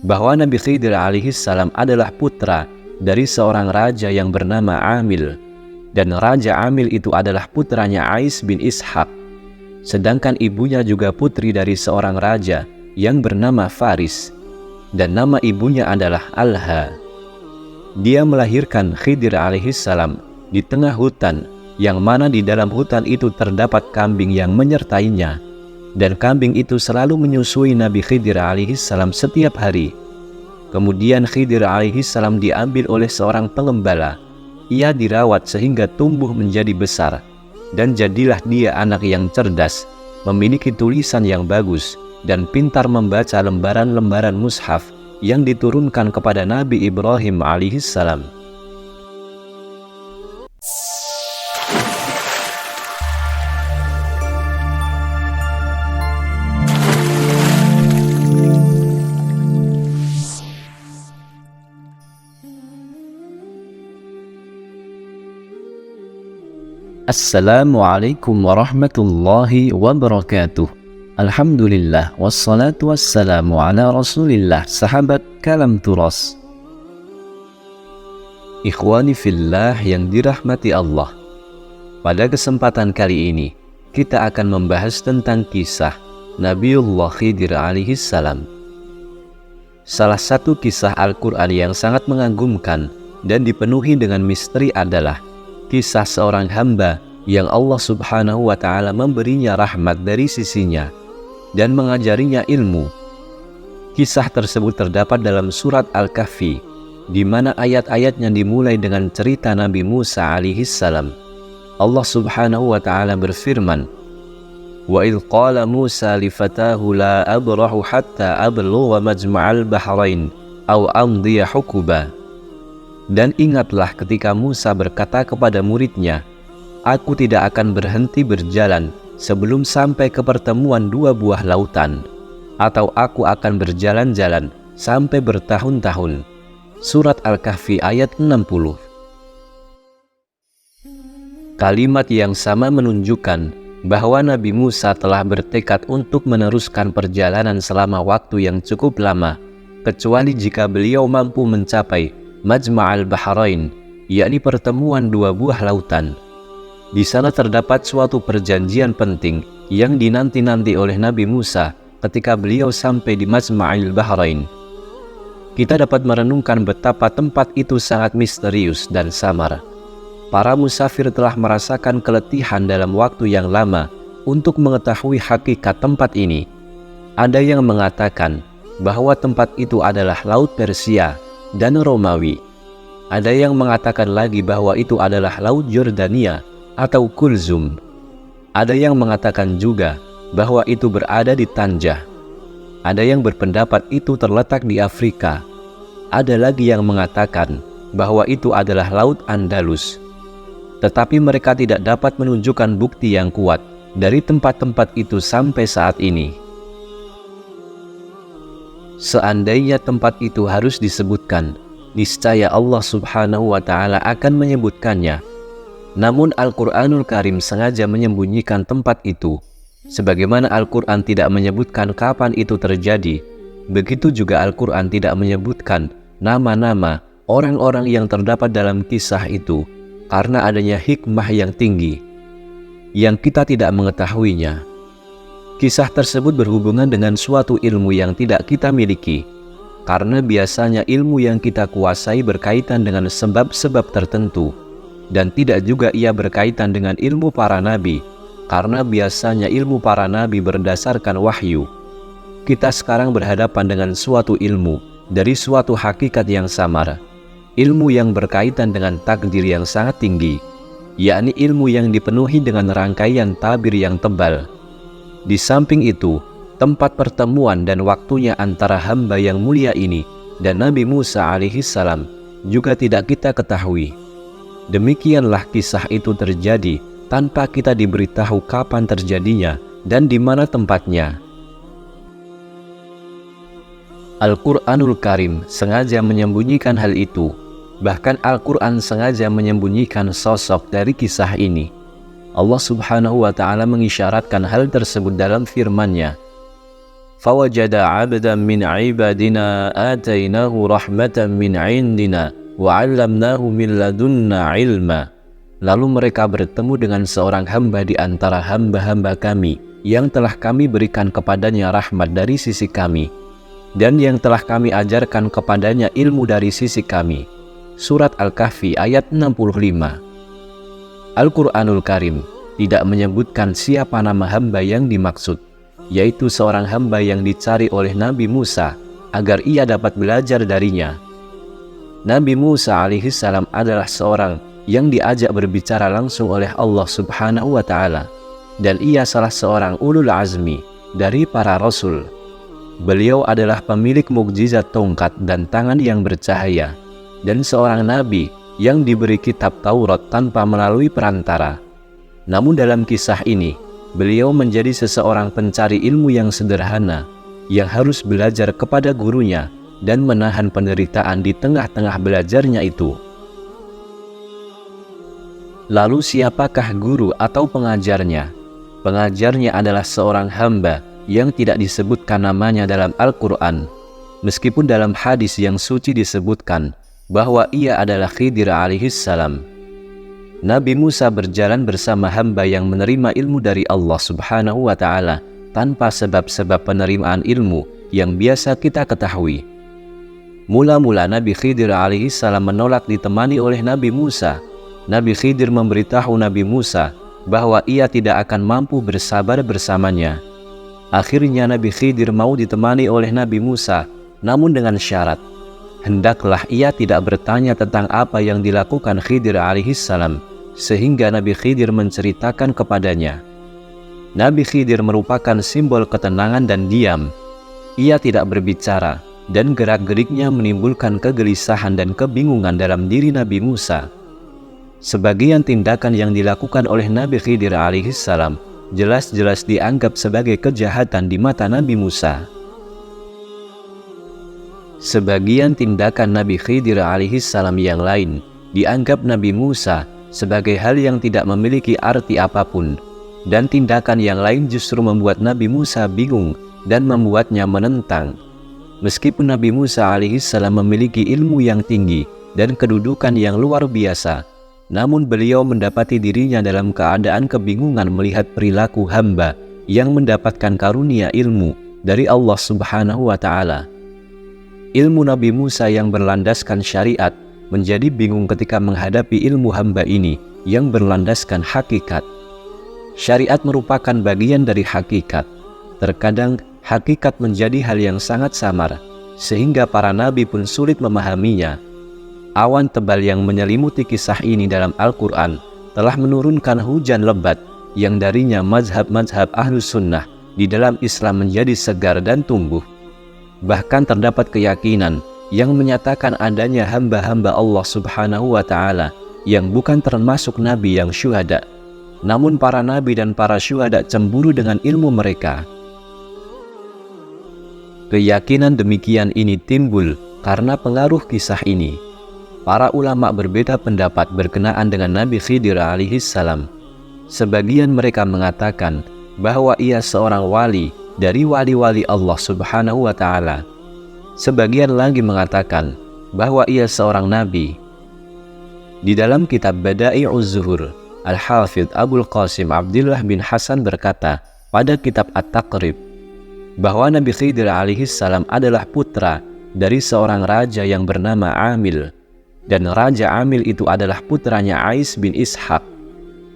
bahwa Nabi Khidir alaihissalam adalah putra dari seorang raja yang bernama Amil, dan Raja Amil itu adalah putranya Ais bin Ishaq, sedangkan ibunya juga putri dari seorang raja yang bernama Faris, dan nama ibunya adalah Alha. Dia melahirkan Khidir alaihissalam di tengah hutan, yang mana di dalam hutan itu terdapat kambing yang menyertainya, dan kambing itu selalu menyusui Nabi Khidir alaihissalam setiap hari. Kemudian Khidir alaihissalam diambil oleh seorang pengembala. Ia dirawat sehingga tumbuh menjadi besar, dan jadilah dia anak yang cerdas, memiliki tulisan yang bagus, dan pintar membaca lembaran-lembaran mushaf yang diturunkan kepada Nabi Ibrahim alaihissalam. Assalamualaikum warahmatullahi wabarakatuh. Alhamdulillah, wassalatu wassalamu ala rasulillah. Sahabat Kalam Turas, ikhwani fillah yang dirahmati Allah, pada kesempatan kali ini kita akan membahas tentang kisah Nabiullah Khidir alaihissalam. Salah satu kisah Al-Quran yang sangat mengagumkan dan dipenuhi dengan misteri adalah kisah seorang hamba yang Allah subhanahu wa ta'ala memberinya rahmat dari sisinya dan mengajarinya ilmu. Kisah tersebut terdapat dalam surat Al-Kahfi, di mana ayat-ayatnya dimulai dengan cerita Nabi Musa alaihissalam. Allah subhanahu wa ta'ala berfirman, "Wa idh qala Musa li fatahu la abrahu hatta ablugha majma'al bahrain aw amdiya hukuba." Dan ingatlah ketika Musa berkata kepada muridnya, "Aku tidak akan berhenti berjalan sebelum sampai ke pertemuan dua buah lautan, atau aku akan berjalan-jalan sampai bertahun-tahun." Surat Al-Kahfi ayat 60. Kalimat yang sama menunjukkan bahwa Nabi Musa telah bertekad untuk meneruskan perjalanan selama waktu yang cukup lama, kecuali jika beliau mampu mencapai Majma'al Bahrain, yakni pertemuan dua buah lautan. Di sana terdapat suatu perjanjian penting yang dinanti-nanti oleh Nabi Musa ketika beliau sampai di Majma'al Bahrain. Kita dapat merenungkan betapa tempat itu sangat misterius dan samar. Para musafir telah merasakan keletihan dalam waktu yang lama untuk mengetahui hakikat tempat ini. Ada yang mengatakan bahwa tempat itu adalah Laut Persia dan Romawi. Ada yang mengatakan lagi bahwa itu adalah Laut Yordania atau Kulzum. Ada yang mengatakan juga bahwa itu berada di Tanjah. Ada yang berpendapat itu terletak di Afrika. Ada lagi yang mengatakan bahwa itu adalah Laut Andalus. Tetapi mereka tidak dapat menunjukkan bukti yang kuat dari tempat-tempat itu sampai saat ini. Seandainya tempat itu harus disebutkan, niscaya Allah subhanahu wa ta'ala akan menyebutkannya. Namun Al-Quranul Karim sengaja menyembunyikan tempat itu. Sebagaimana Al-Quran tidak menyebutkan kapan itu terjadi, begitu juga Al-Quran tidak menyebutkan nama-nama orang-orang yang terdapat dalam kisah itu, karena adanya hikmah yang tinggi yang kita tidak mengetahuinya. Kisah tersebut berhubungan dengan suatu ilmu yang tidak kita miliki, karena biasanya ilmu yang kita kuasai berkaitan dengan sebab-sebab tertentu, dan tidak juga ia berkaitan dengan ilmu para nabi, karena biasanya ilmu para nabi berdasarkan wahyu. Kita sekarang berhadapan dengan suatu ilmu dari suatu hakikat yang samar, ilmu yang berkaitan dengan takdir yang sangat tinggi, yakni ilmu yang dipenuhi dengan rangkaian tabir yang tebal. Di samping itu, tempat pertemuan dan waktunya antara hamba yang mulia ini dan Nabi Musa alaihissalam juga tidak kita ketahui. Demikianlah kisah itu terjadi tanpa kita diberitahu kapan terjadinya dan di mana tempatnya. Al-Quranul Karim sengaja menyembunyikan hal itu. Bahkan Al-Quran sengaja menyembunyikan sosok dari kisah ini. Allah subhanahu wa ta'ala mengisyaratkan hal tersebut dalam firman-Nya. Fawajada 'abdan min 'ibadina atainahu rahmatan min 'indina wa 'allamnahu min ladunna 'ilma. Lalu mereka bertemu dengan seorang hamba di antara hamba-hamba kami yang telah kami berikan kepadanya rahmat dari sisi kami, dan yang telah kami ajarkan kepadanya ilmu dari sisi kami. Surat Al-Kahfi ayat 65. Al-Quranul Karim tidak menyebutkan siapa nama hamba yang dimaksud, yaitu seorang hamba yang dicari oleh Nabi Musa agar ia dapat belajar darinya. Nabi Musa alaihissalam adalah seorang yang diajak berbicara langsung oleh Allah Subhanahu wa Ta'ala, dan ia salah seorang ulul azmi dari para rasul. Beliau adalah pemilik mukjizat tongkat dan tangan yang bercahaya, dan seorang nabi yang diberi kitab Taurat tanpa melalui perantara. Namun dalam kisah ini, beliau menjadi seseorang pencari ilmu yang sederhana, yang harus belajar kepada gurunya dan menahan penderitaan di tengah-tengah belajarnya itu. Lalu siapakah guru atau pengajarnya? Pengajarnya adalah seorang hamba yang tidak disebutkan namanya dalam Al-Quran, meskipun dalam hadis yang suci disebutkan bahwa ia adalah Khidir alaihissalam. Nabi Musa berjalan bersama hamba yang menerima ilmu dari Allah Subhanahu wa Ta'ala tanpa sebab-sebab penerimaan ilmu yang biasa kita ketahui. Mula-mula Nabi Khidir alaihissalam menolak ditemani oleh Nabi Musa. Nabi Khidir memberitahu Nabi Musa bahwa ia tidak akan mampu bersabar bersamanya. Akhirnya Nabi Khidir mau ditemani oleh Nabi Musa, namun dengan syarat, hendaklah ia tidak bertanya tentang apa yang dilakukan Khidir alaihissalam, sehingga Nabi Khidir menceritakan kepadanya. Nabi Khidir merupakan simbol ketenangan dan diam. Ia tidak berbicara, dan gerak-geriknya menimbulkan kegelisahan dan kebingungan dalam diri Nabi Musa. Sebagian tindakan yang dilakukan oleh Nabi Khidir alaihissalam jelas-jelas dianggap sebagai kejahatan di mata Nabi Musa. Sebagian tindakan Nabi Khidir alaihissalam yang lain dianggap Nabi Musa sebagai hal yang tidak memiliki arti apapun, dan tindakan yang lain justru membuat Nabi Musa bingung dan membuatnya menentang. Meskipun Nabi Musa alaihissalam memiliki ilmu yang tinggi dan kedudukan yang luar biasa, namun beliau mendapati dirinya dalam keadaan kebingungan melihat perilaku hamba yang mendapatkan karunia ilmu dari Allah Subhanahu wa Ta'ala. Ilmu Nabi Musa yang berlandaskan syariat menjadi bingung ketika menghadapi ilmu hamba ini yang berlandaskan hakikat. Syariat merupakan bagian dari hakikat. Terkadang hakikat menjadi hal yang sangat samar, sehingga para nabi pun sulit memahaminya. Awan tebal yang menyelimuti kisah ini dalam Al-Quran telah menurunkan hujan lebat yang darinya mazhab-mazhab Ahlus Sunnah di dalam Islam menjadi segar dan tumbuh. Bahkan terdapat keyakinan yang menyatakan adanya hamba-hamba Allah Subhanahu wa Ta'ala yang bukan termasuk nabi yang syuhada, namun para nabi dan para syuhada cemburu dengan ilmu mereka. Keyakinan demikian ini timbul karena pengaruh kisah ini. Para ulama berbeda pendapat berkenaan dengan Nabi Khidir alaihissalam. Sebagian mereka mengatakan bahwa ia seorang wali dari wali-wali Allah Subhanahu wa Ta'ala. Sebagian lagi mengatakan bahwa ia seorang nabi. Di dalam kitab Bada'i'uz Zuhur, Al-Hafidh Abul Qasim Abdullah bin Hasan berkata pada kitab At-Taqrib bahwa Nabi Khidir alaihissalam adalah putra dari seorang raja yang bernama Amil, dan Raja Amil itu adalah putranya Ais bin Ishaq,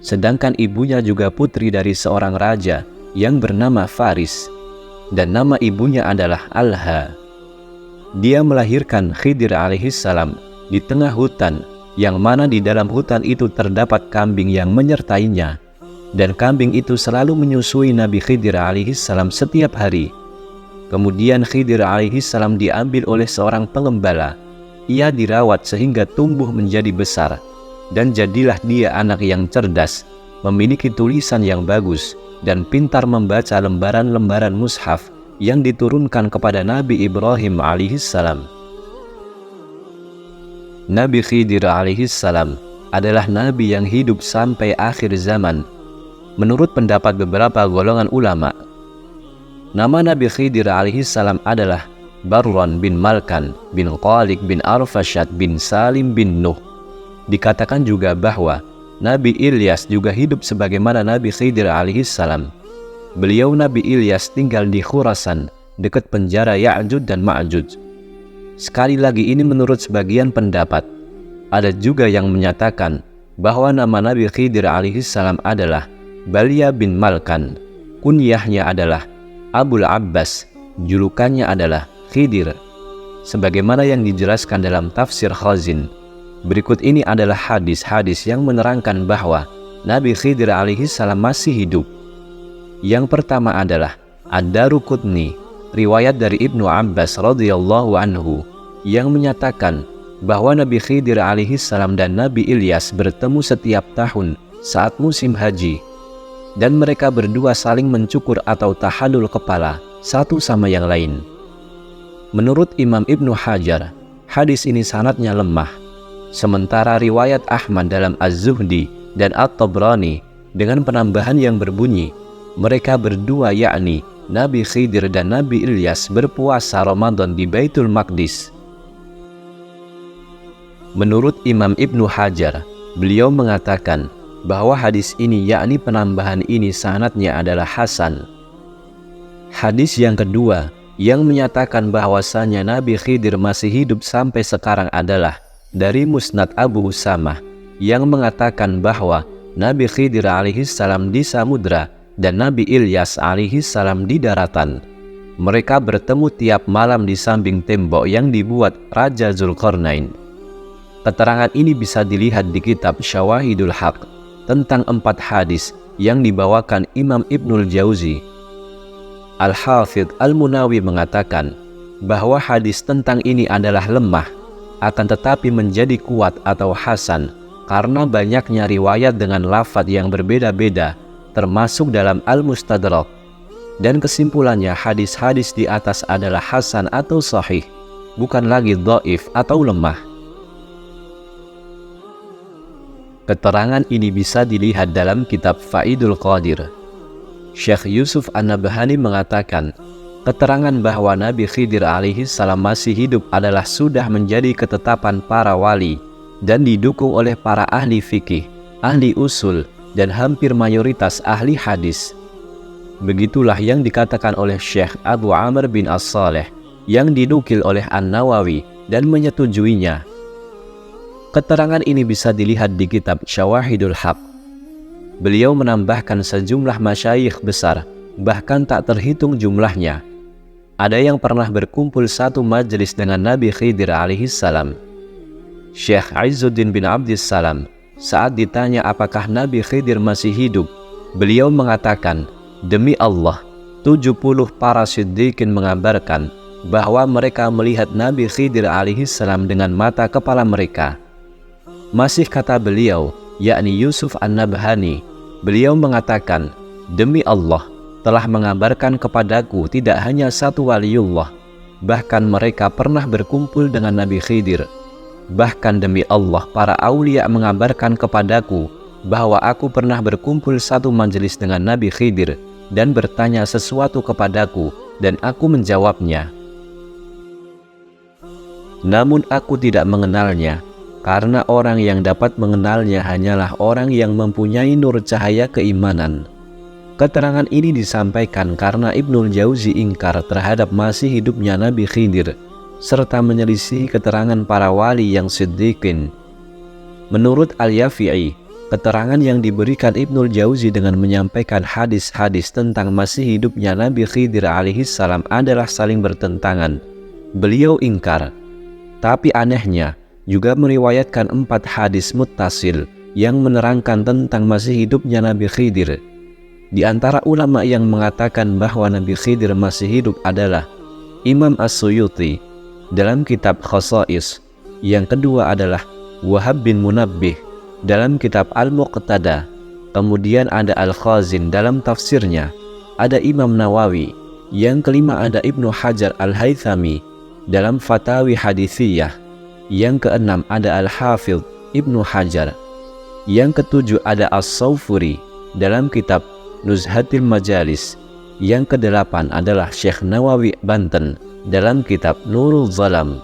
sedangkan ibunya juga putri dari seorang raja yang bernama Faris, dan nama ibunya adalah Alha. Dia melahirkan Khidir alaihissalam di tengah hutan, yang mana di dalam hutan itu terdapat kambing yang menyertainya, dan kambing itu selalu menyusui Nabi Khidir alaihissalam setiap hari. Kemudian Khidir alaihissalam diambil oleh seorang pengembala. Ia dirawat sehingga tumbuh menjadi besar, dan jadilah dia anak yang cerdas, memiliki tulisan yang bagus, dan pintar membaca lembaran-lembaran mushaf yang diturunkan kepada Nabi Ibrahim alaihissalam. Nabi Khidir alaihissalam adalah nabi yang hidup sampai akhir zaman, menurut pendapat beberapa golongan ulama. Nama Nabi Khidir alaihissalam adalah Barwan bin Malkan bin Khalik bin Arfashad bin Salim bin Nuh. Dikatakan juga bahwa Nabi Ilyas juga hidup sebagaimana Nabi Khidir alaihissalam. Beliau Nabi Ilyas tinggal di Khurasan, dekat penjara Ya'juj dan Ma'juj. Sekali lagi ini menurut sebagian pendapat. Ada juga yang menyatakan bahwa nama Nabi Khidir alaihissalam adalah Balia bin Malkan. Kunyahnya adalah Abul Abbas, julukannya adalah Khidir, sebagaimana yang dijelaskan dalam tafsir Khazin. Berikut ini adalah hadis-hadis yang menerangkan bahwa Nabi Khidir alaihissalam masih hidup. Yang pertama adalah Ad-Daruqutni, riwayat dari Ibnu Abbas radhiyallahu anhu, yang menyatakan bahwa Nabi Khidir alaihissalam dan Nabi Ilyas bertemu setiap tahun saat musim haji, dan mereka berdua saling mencukur atau tahallul kepala satu sama yang lain. Menurut Imam Ibnu Hajar, hadis ini sanadnya lemah. Sementara riwayat Ahmad dalam Az-Zuhdi dan At-Tabrani dengan penambahan yang berbunyi, mereka berdua yakni Nabi Khidir dan Nabi Ilyas berpuasa Ramadan di Baitul Maqdis. Menurut Imam Ibnu Hajar, beliau mengatakan bahwa hadis ini yakni penambahan ini sanadnya adalah hasan. Hadis yang kedua yang menyatakan bahwasanya Nabi Khidir masih hidup sampai sekarang adalah dari Musnad Abu Usamah yang mengatakan bahwa Nabi Khidir alaihissalam di samudra dan Nabi Ilyas alaihissalam di daratan. Mereka bertemu tiap malam di samping tembok yang dibuat Raja Zulkarnain. Keterangan ini bisa dilihat di kitab Syawahidul Haq tentang 4 hadis yang dibawakan Imam Ibnul Jauzi. Al-Hafidh Al-Munawi mengatakan bahwa hadis tentang ini adalah lemah, akan tetapi menjadi kuat atau hasan karena banyaknya riwayat dengan lafadz yang berbeda-beda, termasuk dalam Al-Mustadrak. Dan kesimpulannya hadis-hadis di atas adalah hasan atau sahih, bukan lagi dhaif atau lemah. Keterangan ini bisa dilihat dalam kitab Faidul Qadir. Syekh Yusuf An-Nabhani mengatakan, keterangan bahwa Nabi Khidir alaihissalam masih hidup adalah sudah menjadi ketetapan para wali dan didukung oleh para ahli fikih, ahli usul, dan hampir mayoritas ahli hadis. Begitulah yang dikatakan oleh Syekh Abu Amr bin As-Saleh yang dinukil oleh An-Nawawi dan menyetujuinya. Keterangan ini bisa dilihat di kitab Syawahidul Haq. Beliau menambahkan sejumlah masyayikh besar, bahkan tak terhitung jumlahnya. Ada yang pernah berkumpul satu majelis dengan Nabi Khidir alaihissalam. Syekh Izzuddin bin Abdissalam saat ditanya apakah Nabi Khidir masih hidup, beliau mengatakan, demi Allah, 70 para siddiqin mengabarkan bahwa mereka melihat Nabi Khidir alaihissalam dengan mata kepala mereka. Masih kata beliau, yakni Yusuf An-Nabhani, beliau mengatakan, demi Allah, telah mengabarkan kepadaku tidak hanya satu waliullah, bahkan mereka pernah berkumpul dengan Nabi Khidir. Bahkan demi Allah, para aulia mengabarkan kepadaku bahwa aku pernah berkumpul satu majelis dengan Nabi Khidir dan bertanya sesuatu kepadaku dan aku menjawabnya. Namun aku tidak mengenalnya, karena orang yang dapat mengenalnya hanyalah orang yang mempunyai nur cahaya keimanan. Keterangan ini disampaikan karena Ibnul Jauzi ingkar terhadap masih hidupnya Nabi Khidir, serta menyelisih keterangan para wali yang siddiqin. Menurut Al-Yafi'i, keterangan yang diberikan Ibnul Jauzi dengan menyampaikan hadis-hadis tentang masih hidupnya Nabi Khidir alaihissalam adalah saling bertentangan. Beliau ingkar. Tapi anehnya, juga meriwayatkan 4 hadis muttasil yang menerangkan tentang masih hidupnya Nabi Khidir. Di antara ulama yang mengatakan bahwa Nabi Khidir masih hidup adalah Imam As-Suyuti dalam kitab Khasa'is. Yang kedua adalah Wahab bin Munabbih dalam kitab Al-Muqtada. Kemudian ada Al-Khazin dalam tafsirnya. Ada Imam Nawawi. Yang kelima ada Ibnu Hajar Al-Haythami dalam Fatawi Hadithiyah. Yang keenam ada Al-Hafidh Ibnu Hajar. Yang ketujuh ada As-Sawfuri dalam kitab Nuzhatil Majalis. Yang kedelapan adalah Syekh Nawawi Banten dalam kitab Nurul Zalam.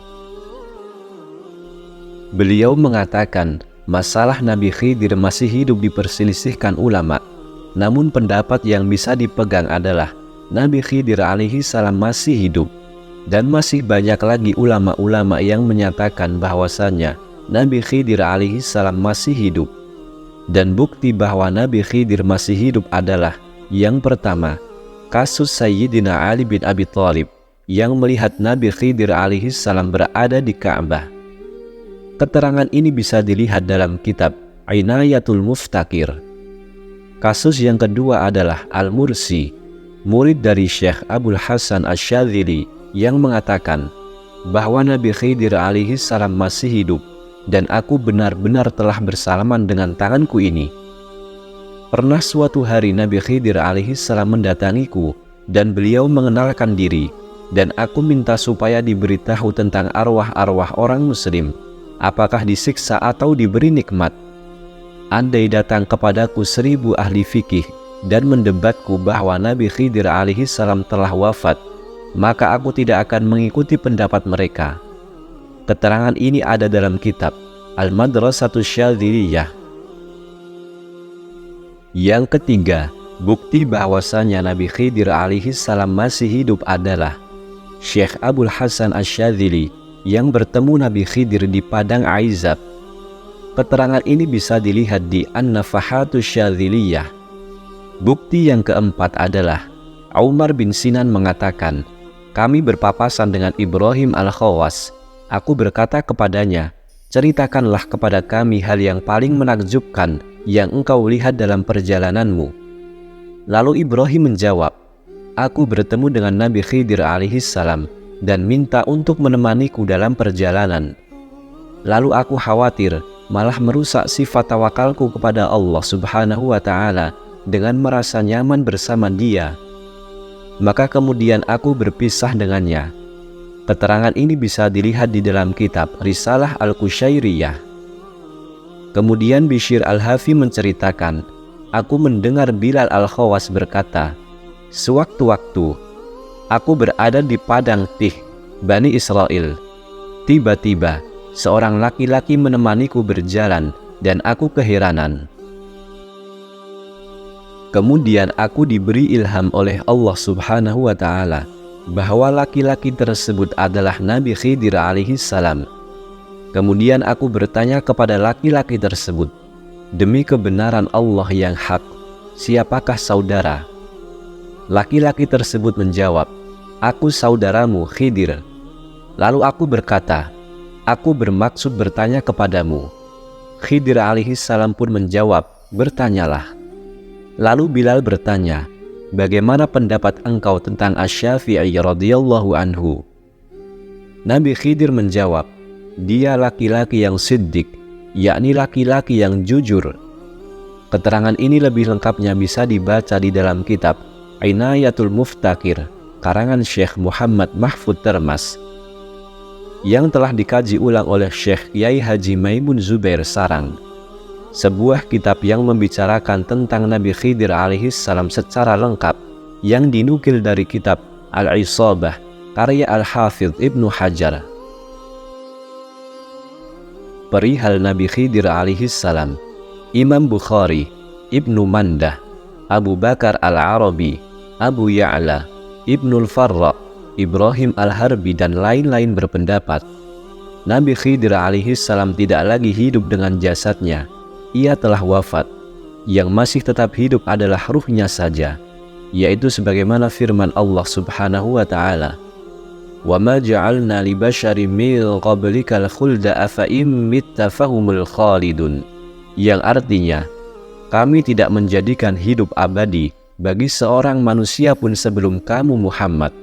Beliau mengatakan masalah Nabi Khidir masih hidup diperselisihkan ulama, namun pendapat yang bisa dipegang adalah Nabi Khidir alaihi salam masih hidup, dan masih banyak lagi ulama-ulama yang menyatakan bahwasannya Nabi Khidir alaihi salam masih hidup. Dan bukti bahwa Nabi Khidir masih hidup adalah yang pertama, kasus Sayyidina Ali bin Abi Thalib yang melihat Nabi Khidir alaihi salam berada di Ka'bah. Keterangan ini bisa dilihat dalam kitab Inayatul Muftakir. Kasus yang kedua adalah Al-Mursi, murid dari Syekh Abul Hasan Asy-Syadzili, yang mengatakan bahwa Nabi Khidir alaihi salam masih hidup dan aku benar-benar telah bersalaman dengan tanganku ini. Pernah suatu hari Nabi Khidir alaihi salam mendatangiku dan beliau mengenalkan diri, dan aku minta supaya diberitahu tentang arwah-arwah orang muslim, apakah disiksa atau diberi nikmat. Andai datang kepadaku 1000 ahli fikih dan mendebatku bahwa Nabi Khidir alaihi salam telah wafat, maka aku tidak akan mengikuti pendapat mereka. Keterangan ini ada dalam kitab Al-Madrasatus Syadziliyah. Yang ketiga, bukti bahwasanya Nabi Khidir alaihi salam masih hidup adalah Syekh Abul Hasan Asy-Syadzili yang bertemu Nabi Khidir di Padang Aizab. Keterangan ini bisa dilihat di An-Nafahatus Syadziliyah. Bukti yang keempat adalah Umar bin Sinan mengatakan, kami berpapasan dengan Ibrahim Al-Khawas. Aku berkata kepadanya, ceritakanlah kepada kami hal yang paling menakjubkan yang engkau lihat dalam perjalananmu. Lalu Ibrahim menjawab, aku bertemu dengan Nabi Khidir alaihi salam dan minta untuk menemaniku dalam perjalanan. Lalu aku khawatir malah merusak sifat tawakalku kepada Allah Subhanahu wa ta'ala dengan merasa nyaman bersama dia. Maka kemudian aku berpisah dengannya. Keterangan ini bisa dilihat di dalam kitab Risalah Al-Qusyairiyah. Kemudian Bishr Al-Hafi menceritakan, aku mendengar Bilal Al-Khawas berkata, sewaktu-waktu aku berada di padang Tih, Bani Israel. Tiba-tiba seorang laki-laki menemaniku berjalan dan aku keheranan. Kemudian aku diberi ilham oleh Allah Subhanahu wa ta'ala bahwa laki-laki tersebut adalah Nabi Khidir alaihi salam. Kemudian aku bertanya kepada laki-laki tersebut, demi kebenaran Allah yang hak, siapakah saudara? Laki-laki tersebut menjawab, aku saudaramu Khidir. Lalu aku berkata, aku bermaksud bertanya kepadamu. Khidir alaihi salam pun menjawab, bertanyalah. Lalu Bilal bertanya, bagaimana pendapat engkau tentang Asy-Syafi'i radhiyallahu anhu? Nabi Khidir menjawab, dia laki-laki yang siddiq, yakni laki-laki yang jujur. Keterangan ini lebih lengkapnya bisa dibaca di dalam kitab Inayatul Muftakir, karangan Syekh Muhammad Mahfud Termas, yang telah dikaji ulang oleh Syekh Kiai Haji Maimun Zubair Sarang. Sebuah kitab yang membicarakan tentang Nabi Khidir alaihi salam secara lengkap, yang dinukil dari kitab Al-Isabah karya Al-Hafidh Ibnu Hajar. Perihal Nabi Khidir alaihi salam, Imam Bukhari, Ibnu Mandah, Abu Bakar Al-Arabi, Abu Ya'la, Ibnul Farra, Ibrahim Al-Harbi dan lain-lain berpendapat Nabi Khidir alaihi salam tidak lagi hidup dengan jasadnya, ia telah wafat. Yang masih tetap hidup adalah ruhnya saja, yaitu sebagaimana firman Allah Subhanahu wa ta'ala, وَمَا جَعَلْنَا لِبَشَرٍ مِّن قَبْلِكَ الْخُلْدَ أَفَإِن مِّتَّ فَهُمُ الْخَالِدُونَ, yang artinya, kami tidak menjadikan hidup abadi bagi seorang manusia pun sebelum kamu Muhammad.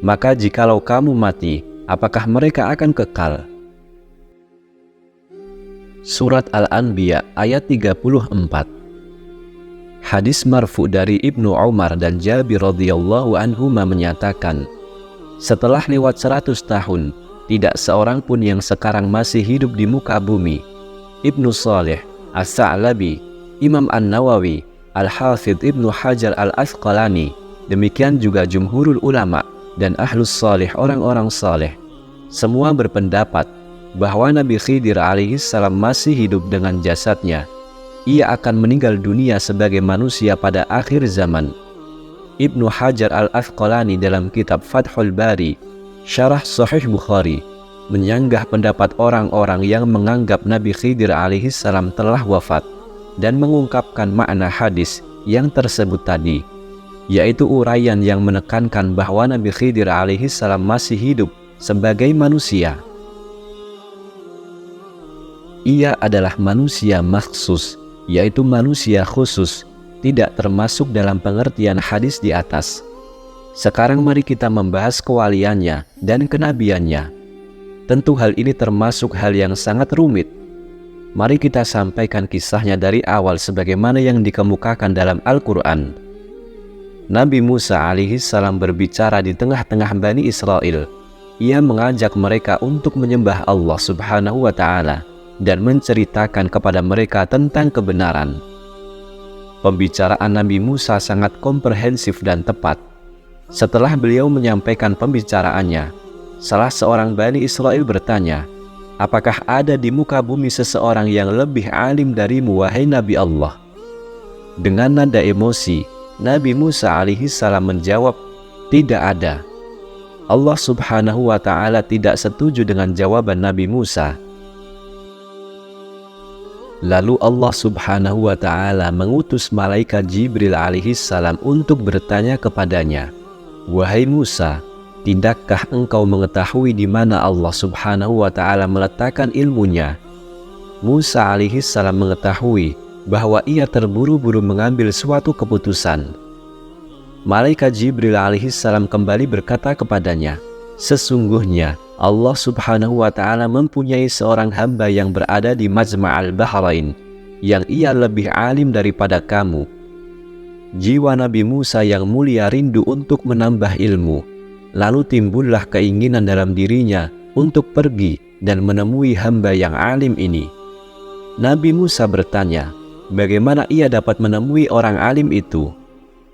Maka jikalau kamu mati, apakah mereka akan kekal? Surat Al-Anbiya ayat 34. Hadis marfu dari Ibnu Umar dan Jabir radhiyallahu anhuma menyatakan, setelah lewat 100 tahun, tidak seorang pun yang sekarang masih hidup di muka bumi. Ibnu Shalih, As-Sa'labi, Imam An-Nawawi, Al-Hafidh Ibnu Hajar Al-Asqalani, Demikian juga jumhurul ulama dan ahlus salih, orang-orang saleh. Semua berpendapat bahwa Nabi Khidir alaihissalam masih hidup dengan jasadnya. Ia akan meninggal dunia sebagai manusia pada akhir zaman. Ibnu Hajar al-Asqalani dalam kitab Fathul Bari, Syarah Sahih Bukhari, menyanggah pendapat orang-orang yang menganggap Nabi Khidir alaihissalam telah wafat dan mengungkapkan makna hadis yang tersebut tadi, yaitu uraian yang menekankan bahwa Nabi Khidir alaihissalam masih hidup sebagai manusia. Ia adalah manusia maksus, yaitu manusia khusus, tidak termasuk dalam pengertian hadis di atas. Sekarang mari kita membahas kewaliannya dan kenabiannya. Tentu hal ini termasuk hal yang sangat rumit. Mari kita sampaikan kisahnya dari awal sebagaimana yang dikemukakan dalam Al-Quran. Nabi Musa alaihissalam berbicara di tengah-tengah Bani Israel. Ia mengajak mereka untuk menyembah Allah subhanahu wa ta'ala dan menceritakan kepada mereka tentang kebenaran. Pembicaraan Nabi Musa sangat komprehensif dan tepat. Setelah beliau menyampaikan pembicaraannya, salah seorang Bani Israel bertanya, "Apakah ada di muka bumi seseorang yang lebih alim darimu, wahai Nabi Allah?" Dengan nada emosi, Nabi Musa alaihissalam menjawab, "Tidak ada." Allah subhanahu wa ta'ala tidak setuju dengan jawaban Nabi Musa. Lalu Allah subhanahu wa ta'ala mengutus malaikat Jibril alaihissalam untuk bertanya kepadanya, "Wahai Musa, tidakkah engkau mengetahui di mana Allah subhanahu wa ta'ala meletakkan ilmunya?" Musa alaihissalam mengetahui bahwa ia terburu-buru mengambil suatu keputusan. Malaikat Jibril alaihissalam kembali berkata kepadanya, "Sesungguhnya Allah subhanahu wa ta'ala mempunyai seorang hamba yang berada di Majma'al Bahrain, yang ia lebih alim daripada kamu." Jiwa Nabi Musa yang mulia rindu untuk menambah ilmu. Lalu timbullah keinginan dalam dirinya untuk pergi dan menemui hamba yang alim ini. Nabi Musa bertanya, bagaimana ia dapat menemui orang alim itu?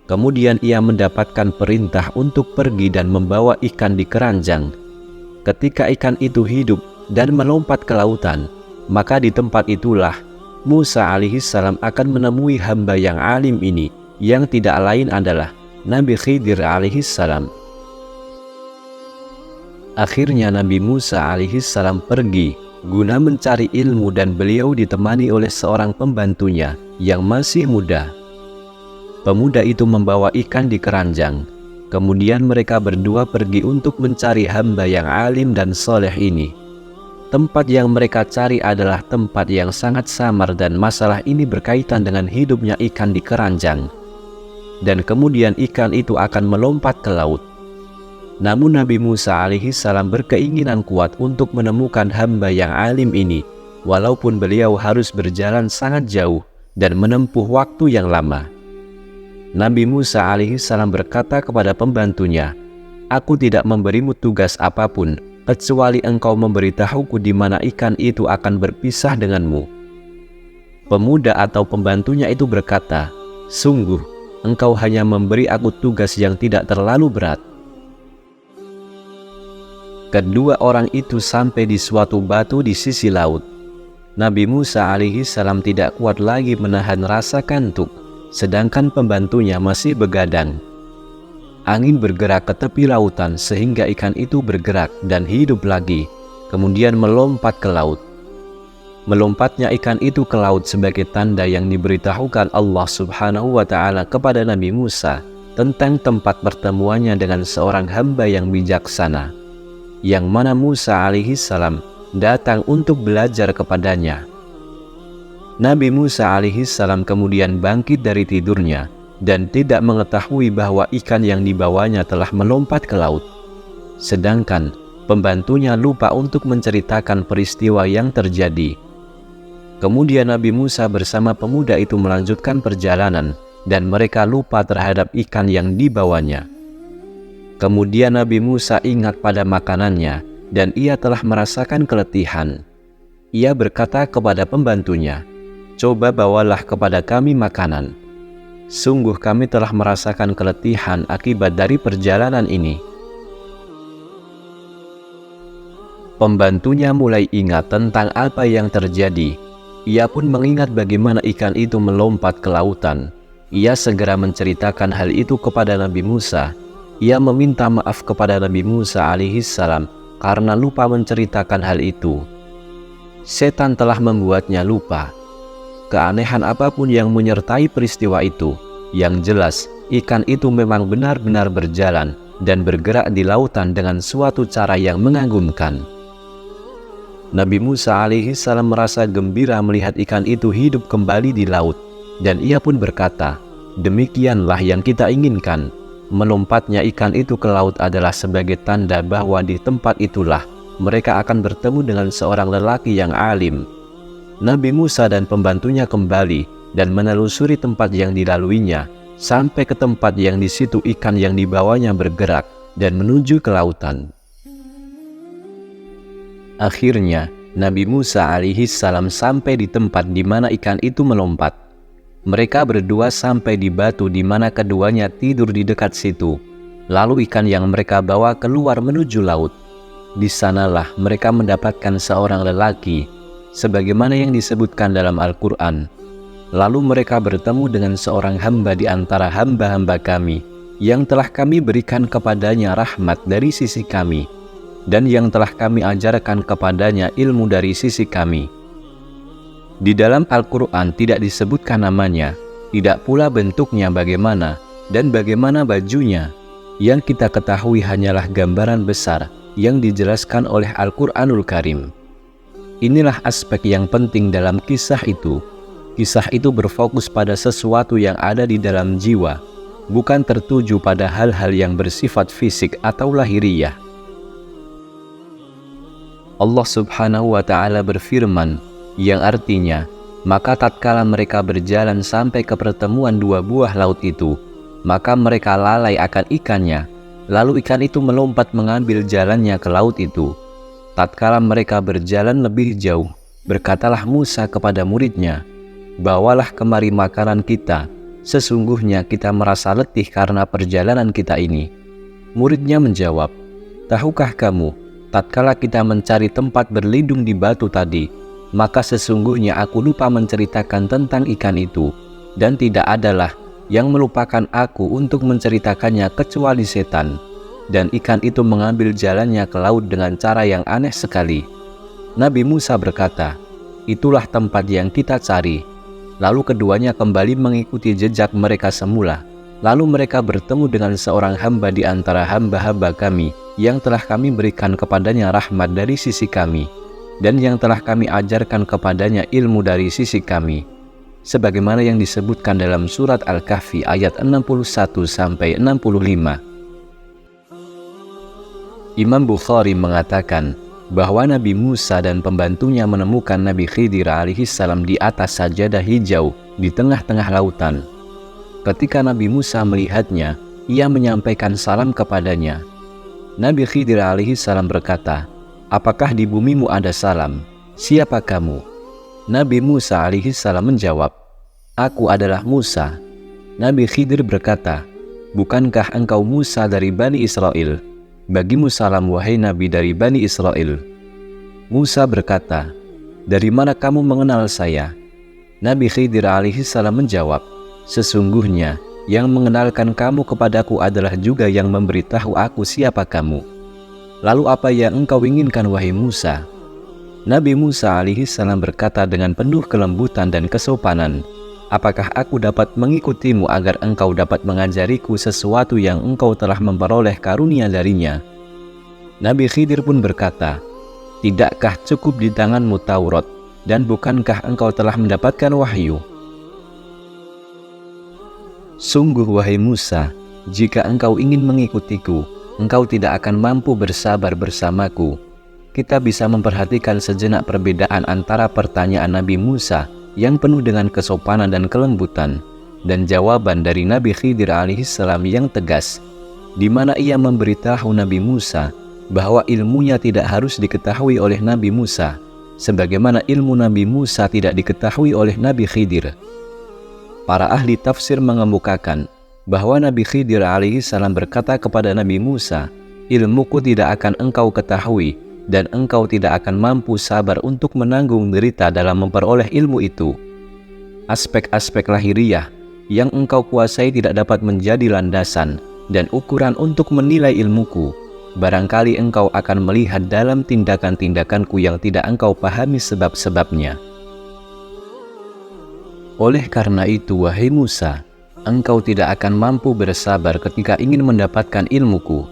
Kemudian ia mendapatkan perintah untuk pergi dan membawa ikan di keranjang. Ketika ikan itu hidup dan melompat ke lautan, maka di tempat itulah Musa alaihissalam akan menemui hamba yang alim ini, yang tidak lain adalah Nabi Khidir alaihissalam. Akhirnya Nabi Musa alaihissalam pergi guna mencari ilmu dan beliau ditemani oleh seorang pembantunya yang masih muda. Pemuda itu membawa ikan di keranjang. Kemudian mereka berdua pergi untuk mencari hamba yang alim dan soleh ini. Tempat yang mereka cari adalah tempat yang sangat samar dan masalah ini berkaitan dengan hidupnya ikan di keranjang. Dan kemudian ikan itu akan melompat ke laut. Namun Nabi Musa alaihissalam berkeinginan kuat untuk menemukan hamba yang alim ini, walaupun beliau harus berjalan sangat jauh dan menempuh waktu yang lama. Nabi Musa alaihissalam berkata kepada pembantunya, "Aku tidak memberimu tugas apapun, kecuali engkau memberitahuku di mana ikan itu akan berpisah denganmu." Pemuda atau pembantunya itu berkata, "Sungguh, engkau hanya memberi aku tugas yang tidak terlalu berat." Kedua orang itu sampai di suatu batu di sisi laut. Nabi Musa alaihissalam tidak kuat lagi menahan rasa kantuk, sedangkan pembantunya masih begadang. Angin bergerak ke tepi lautan sehingga ikan itu bergerak dan hidup lagi, kemudian melompat ke laut. Melompatnya ikan itu ke laut sebagai tanda yang diberitahukan Allah subhanahu wa ta'ala kepada Nabi Musa tentang tempat pertemuannya dengan seorang hamba yang bijaksana, yang mana Musa alaihissalam datang untuk belajar kepadanya. Nabi Musa alaihissalam kemudian bangkit dari tidurnya dan tidak mengetahui bahwa ikan yang dibawanya telah melompat ke laut. Sedangkan pembantunya lupa untuk menceritakan peristiwa yang terjadi. Kemudian Nabi Musa bersama pemuda itu melanjutkan perjalanan dan mereka lupa terhadap ikan yang dibawanya. Kemudian Nabi Musa ingat pada makanannya dan ia telah merasakan keletihan. Ia berkata kepada pembantunya, "Coba bawalah kepada kami makanan." Sungguh kami telah merasakan keletihan akibat dari perjalanan ini. Pembantunya mulai ingat tentang apa yang terjadi. Ia pun mengingat bagaimana ikan itu melompat ke lautan. Ia segera menceritakan hal itu kepada Nabi Musa. Ia meminta maaf kepada Nabi Musa alaihissalam karena lupa menceritakan hal itu. Setan telah membuatnya lupa. Keanehan apapun yang menyertai peristiwa itu, yang jelas ikan itu memang benar-benar berjalan dan bergerak di lautan dengan suatu cara yang mengagumkan. Nabi Musa alaihissalam merasa gembira melihat ikan itu hidup kembali di laut, dan ia pun berkata, demikianlah yang kita inginkan. Melompatnya ikan itu ke laut adalah sebagai tanda bahwa di tempat itulah mereka akan bertemu dengan seorang lelaki yang alim. Nabi Musa dan pembantunya kembali dan menelusuri tempat yang dilaluinya, sampai ke tempat yang di situ ikan yang dibawanya bergerak dan menuju ke lautan. Akhirnya, Nabi Musa alaihissalam sampai di tempat di mana ikan itu melompat. Mereka berdua sampai di batu di mana keduanya tidur di dekat situ. Lalu ikan yang mereka bawa keluar menuju laut. Di sanalah mereka mendapatkan seorang lelaki, sebagaimana yang disebutkan dalam Al-Quran. Lalu mereka bertemu dengan seorang hamba di antara hamba-hamba kami, yang telah kami berikan kepadanya rahmat dari sisi kami, dan yang telah kami ajarkan kepadanya ilmu dari sisi kami. Di dalam Al-Quran tidak disebutkan namanya, tidak pula bentuknya bagaimana, dan bagaimana bajunya. Yang kita ketahui hanyalah gambaran besar yang dijelaskan oleh Al-Quranul Karim. Inilah aspek yang penting dalam kisah itu. Kisah itu berfokus pada sesuatu yang ada di dalam jiwa, bukan tertuju pada hal-hal yang bersifat fisik atau lahiriah. Allah Subhanahu wa Ta'ala berfirman, yang artinya, maka tatkala mereka berjalan sampai ke pertemuan dua buah laut itu, maka mereka lalai akan ikannya, lalu ikan itu melompat mengambil jalannya ke laut itu. Tatkala mereka berjalan lebih jauh, berkatalah Musa kepada muridnya, bawalah kemari makanan kita, sesungguhnya kita merasa letih karena perjalanan kita ini. Muridnya menjawab, tahukah kamu, tatkala kita mencari tempat berlindung di batu tadi, maka sesungguhnya aku lupa menceritakan tentang ikan itu, dan tidak adalah yang melupakan aku untuk menceritakannya kecuali setan. Dan ikan itu mengambil jalannya ke laut dengan cara yang aneh sekali. Nabi Musa berkata, itulah tempat yang kita cari. Lalu keduanya kembali mengikuti jejak mereka semula. Lalu mereka bertemu dengan seorang hamba di antara hamba-hamba kami, yang telah kami berikan kepadanya rahmat dari sisi kami, dan yang telah kami ajarkan kepadanya ilmu dari sisi kami, sebagaimana yang disebutkan dalam surat Al-Kahfi ayat 61-65. Imam Bukhari mengatakan bahwa Nabi Musa dan pembantunya menemukan Nabi Khidir alaihissalam di atas sajadah hijau di tengah-tengah lautan. Ketika Nabi Musa melihatnya, ia menyampaikan salam kepadanya. Nabi Khidir alaihissalam berkata, apakah di bumimu ada salam? Siapa kamu? Nabi Musa alaihissalam menjawab, aku adalah Musa. Nabi Khidir berkata, bukankah engkau Musa dari Bani Israel? Bagimu salam wahai Nabi dari Bani Israel. Musa berkata, dari mana kamu mengenal saya? Nabi Khidir alaihissalam menjawab, sesungguhnya yang mengenalkan kamu kepadaku adalah juga yang memberitahu aku siapa kamu. Lalu apa yang engkau inginkan wahai Musa? Nabi Musa alaihissalam berkata dengan penuh kelembutan dan kesopanan, apakah aku dapat mengikutimu agar engkau dapat mengajariku sesuatu yang engkau telah memperoleh karunia darinya? Nabi Khidir pun berkata, tidakkah cukup di tanganmu Taurat, dan bukankah engkau telah mendapatkan wahyu? Sungguh wahai Musa, jika engkau ingin mengikutiku, engkau tidak akan mampu bersabar bersamaku. Kita bisa memperhatikan sejenak perbedaan antara pertanyaan Nabi Musa yang penuh dengan kesopanan dan kelembutan, dan jawaban dari Nabi Khidir alaihissalam yang tegas, di mana ia memberitahu Nabi Musa bahwa ilmunya tidak harus diketahui oleh Nabi Musa, sebagaimana ilmu Nabi Musa tidak diketahui oleh Nabi Khidir. Para ahli tafsir mengemukakan bahwa Nabi Khidir alaihi salam berkata kepada Nabi Musa, "Ilmuku tidak akan engkau ketahui dan engkau tidak akan mampu sabar untuk menanggung derita dalam memperoleh ilmu itu. Aspek-aspek lahiriah yang engkau kuasai tidak dapat menjadi landasan dan ukuran untuk menilai ilmuku. Barangkali engkau akan melihat dalam tindakan-tindakanku yang tidak engkau pahami sebab-sebabnya. Oleh karena itu, wahai Musa, engkau tidak akan mampu bersabar ketika ingin mendapatkan ilmuku."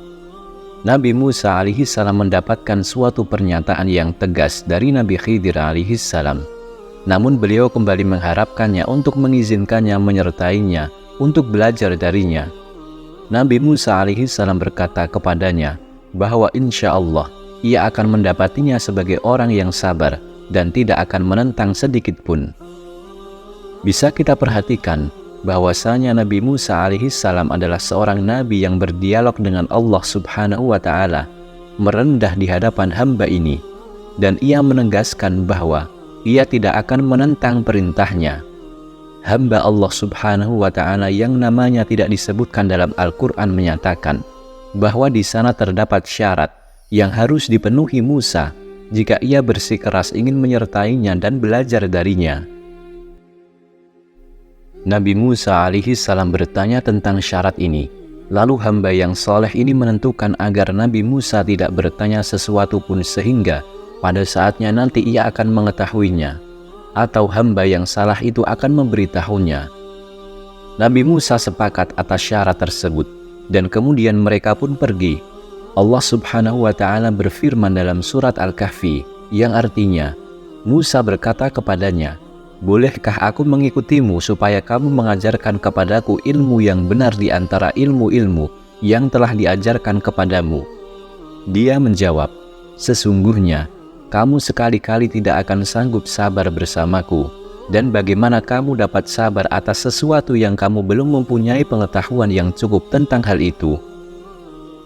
Nabi Musa alaihi salam mendapatkan suatu pernyataan yang tegas dari Nabi Khidir alaihi salam. Namun beliau kembali mengharapkannya untuk mengizinkannya menyertainya untuk belajar darinya. Nabi Musa alaihi salam berkata kepadanya bahwa insya Allah ia akan mendapatinya sebagai orang yang sabar dan tidak akan menentang sedikit pun. Bisa kita perhatikan bahwasanya Nabi Musa alaihi salam adalah seorang nabi yang berdialog dengan Allah Subhanahu wa taala, merendah di hadapan hamba ini, dan ia menegaskan bahwa ia tidak akan menentang perintahnya. Hamba Allah Subhanahu wa taala yang namanya tidak disebutkan dalam Al-Qur'an menyatakan bahwa di sana terdapat syarat yang harus dipenuhi Musa jika ia bersikeras ingin menyertainya dan belajar darinya. Nabi Musa alaihi salam bertanya tentang syarat ini. Lalu hamba yang soleh ini menentukan agar Nabi Musa tidak bertanya sesuatu pun sehingga pada saatnya nanti ia akan mengetahuinya, atau hamba yang salah itu akan memberitahunya. Nabi Musa sepakat atas syarat tersebut, dan kemudian mereka pun pergi. Allah Subhanahu wa ta'ala berfirman dalam surat Al-Kahfi, yang artinya, Musa berkata kepadanya, "Bolehkah aku mengikutimu supaya kamu mengajarkan kepadaku ilmu yang benar di antara ilmu-ilmu yang telah diajarkan kepadamu?" Dia menjawab, "Sesungguhnya kamu sekali-kali tidak akan sanggup sabar bersamaku, dan bagaimana kamu dapat sabar atas sesuatu yang kamu belum mempunyai pengetahuan yang cukup tentang hal itu?"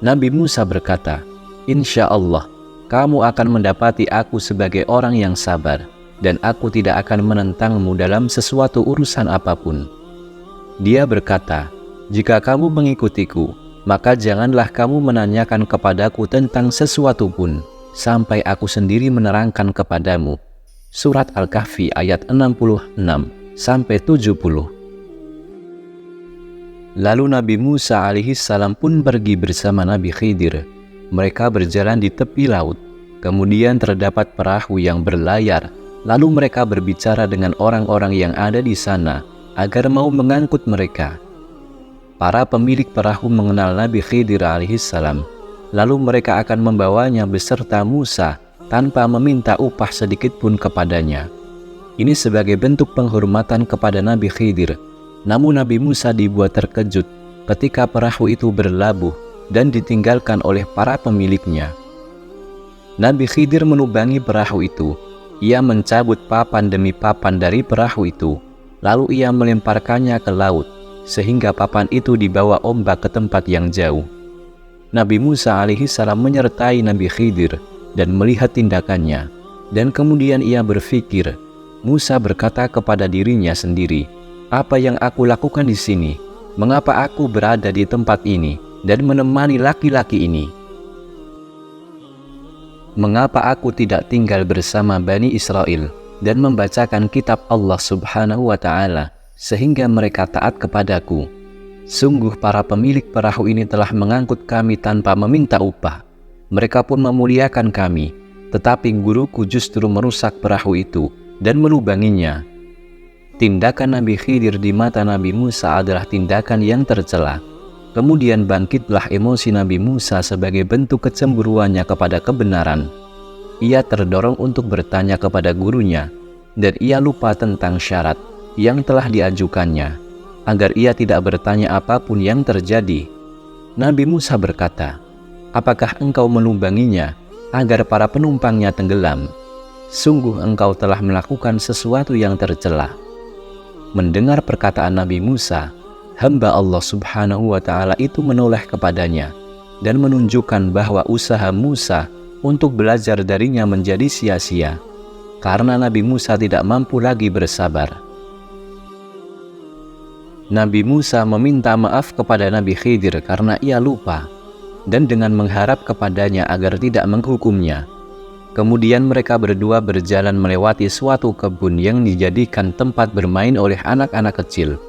Nabi Musa berkata, "Insya Allah, kamu akan mendapati aku sebagai orang yang sabar, dan aku tidak akan menentangmu dalam sesuatu urusan apapun." Dia berkata, "Jika kamu mengikutiku, maka janganlah kamu menanyakan kepadaku tentang sesuatu pun, sampai aku sendiri menerangkan kepadamu." Surat Al-Kahfi ayat 66-70. Lalu Nabi Musa alaihi salam pun pergi bersama Nabi Khidir. Mereka berjalan di tepi laut. Kemudian terdapat perahu yang berlayar. Lalu mereka berbicara dengan orang-orang yang ada di sana agar mau mengangkut mereka. Para pemilik perahu mengenal Nabi Khidir alaihi salam. Lalu mereka akan membawanya beserta Musa tanpa meminta upah sedikit pun kepadanya. Ini sebagai bentuk penghormatan kepada Nabi Khidir. Namun Nabi Musa dibuat terkejut ketika perahu itu berlabuh dan ditinggalkan oleh para pemiliknya. Nabi Khidir menubangi perahu itu. Ia mencabut papan demi papan dari perahu itu, lalu ia melemparkannya ke laut, sehingga papan itu dibawa ombak ke tempat yang jauh. Nabi Musa alaihi salam menyertai Nabi Khidir dan melihat tindakannya, dan kemudian ia berpikir. Musa berkata kepada dirinya sendiri, "Apa yang aku lakukan di sini? Mengapa aku berada di tempat ini dan menemani laki-laki ini? Mengapa aku tidak tinggal bersama Bani Israel dan membacakan kitab Allah Subhanahu wa ta'ala sehingga mereka taat kepadaku? Sungguh para pemilik perahu ini telah mengangkut kami tanpa meminta upah. Mereka pun memuliakan kami, tetapi guruku justru merusak perahu itu dan melubanginya." Tindakan Nabi Khidir di mata Nabi Musa adalah tindakan yang tercela. Kemudian bangkitlah emosi Nabi Musa sebagai bentuk kecemburuannya kepada kebenaran. Ia terdorong untuk bertanya kepada gurunya, dan ia lupa tentang syarat yang telah diajukannya, agar ia tidak bertanya apapun yang terjadi. Nabi Musa berkata, "Apakah engkau melumbanginya agar para penumpangnya tenggelam? Sungguh engkau telah melakukan sesuatu yang tercela." Mendengar perkataan Nabi Musa, hamba Allah Subhanahu wa ta'ala itu menoleh kepadanya dan menunjukkan bahwa usaha Musa untuk belajar darinya menjadi sia-sia karena Nabi Musa tidak mampu lagi bersabar. Nabi Musa meminta maaf kepada Nabi Khidir karena ia lupa, dan dengan mengharap kepadanya agar tidak menghukumnya. Kemudian mereka berdua berjalan melewati suatu kebun yang dijadikan tempat bermain oleh anak-anak kecil.